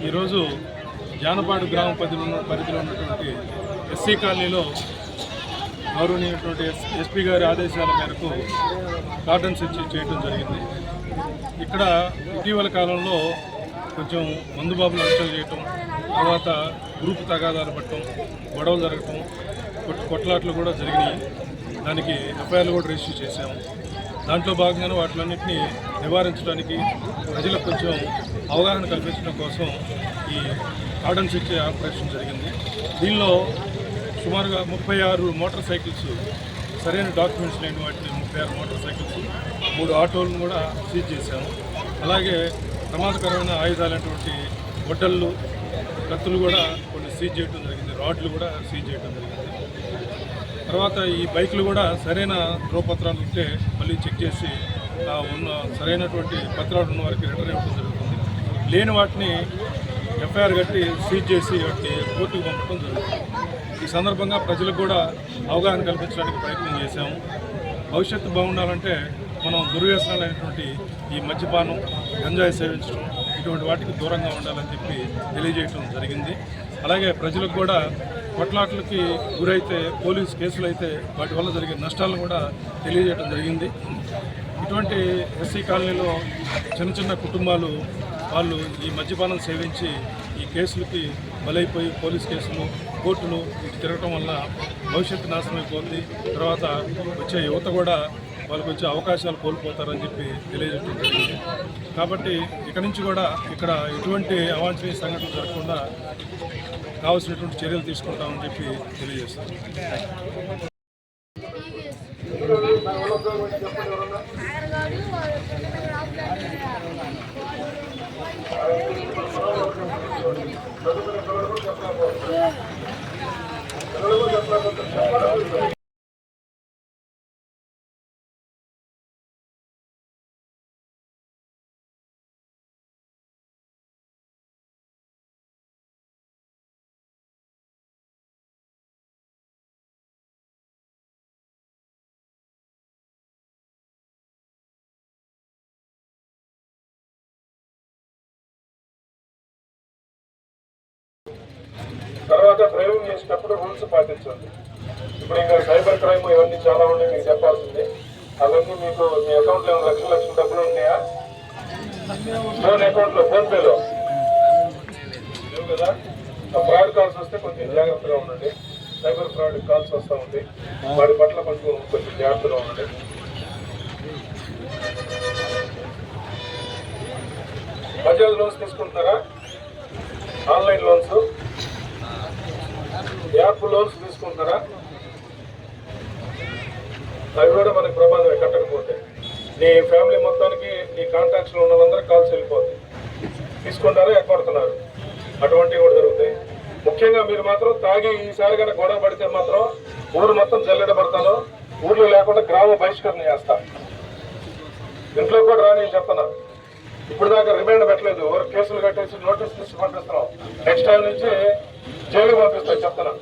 ఈరోజు జానపాడు గ్రామ పరిధిలో ఉన్నటువంటి ఎస్సీ కాలనీలో గౌరవనీయమైనటువంటి ఎస్పీ గారి ఆదేశాల మేరకు కార్డన్ సెర్చ్ చేయడం జరిగింది. ఇక్కడ ఇటీవల కాలంలో కొంచెం మందుబాబులు హత్యలు చేయటం, తర్వాత గ్రూప్ తగాదాలు పట్టడం, గొడవలు జరగటం, కొట్లాట్లు కూడా జరిగినాయి. దానికి ఎఫ్ఐఆర్లు కూడా రిజిస్టర్ చేశాము. దాంట్లో భాగంగానే వాటిలన్నింటినీ నివారించడానికి ప్రజలకు కొంచెం అవగాహన కల్పించడం కోసం ఈ కార్డన్ సెర్చ్ ఆపరేషన్ జరిగింది. దీనిలో సుమారుగా 36 మోటార్ సైకిల్స్, సరైన డాక్యుమెంట్స్ లేని వాటిని 36 మోటార్ సైకిల్స్, 3 ఆటోలను కూడా సీజ్ చేశాము. అలాగే ప్రమాదకరమైన ఆయుధాలైనటువంటి గొడ్డళ్ళు, కత్తులు కూడా కొన్ని సీజ్ చేయడం జరిగింది. రాడ్లు కూడా సీజ్ చేయడం జరిగింది. తర్వాత ఈ బైకులు కూడా సరైన ధ్రువపత్రాలు ఉంటే మళ్ళీ చెక్ చేసి ఉన్న సరైనటువంటి పత్రాలు ఉన్న వారికి రిటర్న్ ఇవ్వడం జరుగుతుంది. లేని వాటిని ఎఫ్ఐఆర్ కట్టి సీజ్ చేసి వాటిని కోర్టుకు పంపడం జరుగుతుంది. ఈ సందర్భంగా ప్రజలకు కూడా అవగాహన కల్పించడానికి ప్రయత్నం చేశాము. భవిష్యత్తు బాగుండాలంటే మనం దుర్వ్యసనాలైనటువంటి ఈ మద్యపానం, గంజాయి సేవించడం, ఇటువంటి వాటికి దూరంగా ఉండాలని చెప్పి తెలియజేయడం జరిగింది. అలాగే ప్రజలకు కూడా కొట్లాట్లకి గురైతే పోలీస్ కేసులు అయితే వాటి వల్ల జరిగే నష్టాలను కూడా తెలియజేయడం జరిగింది. ఇటువంటి ఎస్సీ కాలనీలో చిన్న చిన్న కుటుంబాలు వాళ్ళు ఈ మద్యపానం సేవించి ఈ కేసులకి బలైపోయి పోలీస్ కేసులు, కోర్టులు ఇటు తిరగటం వల్ల భవిష్యత్తు నాశనమైపోతుంది. తర్వాత వచ్చే యువత కూడా వాళ్ళకి వచ్చే అవకాశాలు కోల్పోతారని చెప్పి తెలియజేయడం జరిగింది. కాబట్టి ఇక నుంచి కూడా ఇక్కడ ఎటువంటి అవాంఛనీయ సంఘటనలు జరగకుండా కావాల్సినటువంటి చర్యలు తీసుకుంటామని చెప్పి తెలియజేస్తాను. తర్వాత డ్రైవింగ్ చేసేటప్పుడు రూల్స్ పాటించండి. ఇప్పుడు ఇంకా సైబర్ క్రైమ్ ఇవన్నీ చాలా ఉన్నాయి, మీకు చెప్పాల్సింది. అవన్నీ మీకు మీ అకౌంట్లో లక్షల డబ్బులు ఉన్నాయా? ఫోన్ అకౌంట్లో, ఫోన్పేలో లేవు కదా. ఫ్రాడ్ కాల్స్ వస్తే కొంచెం జాగ్రత్తగా ఉండండి. సైబర్ ఫ్రాడ్ కాల్స్ వస్తూ ఉంటాయి, వాటి పట్ల కొంచెం జాగ్రత్తగా ఉండండి. బజాజ్ లోన్స్ తీసుకుంటారా? ఆన్లైన్ లోన్స్, యాప్ లోన్స్ తీసుకుంటారా? అవి కూడా మనకి ప్రమాదమే కట్టకపోతే. నీ ఫ్యామిలీ మొత్తానికి, నీ కాంటాక్ట్స్లో ఉన్న వాళ్ళందరూ కాల్స్ వెళ్ళిపోతాయి. తీసుకుంటారా, ఎక్కడుతున్నారు, అటువంటివి కూడా జరుగుతాయి. ముఖ్యంగా మీరు మాత్రం తాగి ఈసారి కనుక గొడవ పడితే మాత్రం ఊరు మొత్తం జల్లెడబడతాను. ఊర్లో లేకుండా గ్రామ బహిష్కరణ చేస్తా. ఇంట్లో కూడా రాని చెప్తున్నా. ఇప్పుడు దాకా రిమైండ్ పెట్టలేదు, కేసులు కట్టేసి నోటీస్ తీసి పంపిస్తున్నాం. నెక్స్ట్ టైం నుంచి జైలు పంపిస్తాను చెప్తున్నా.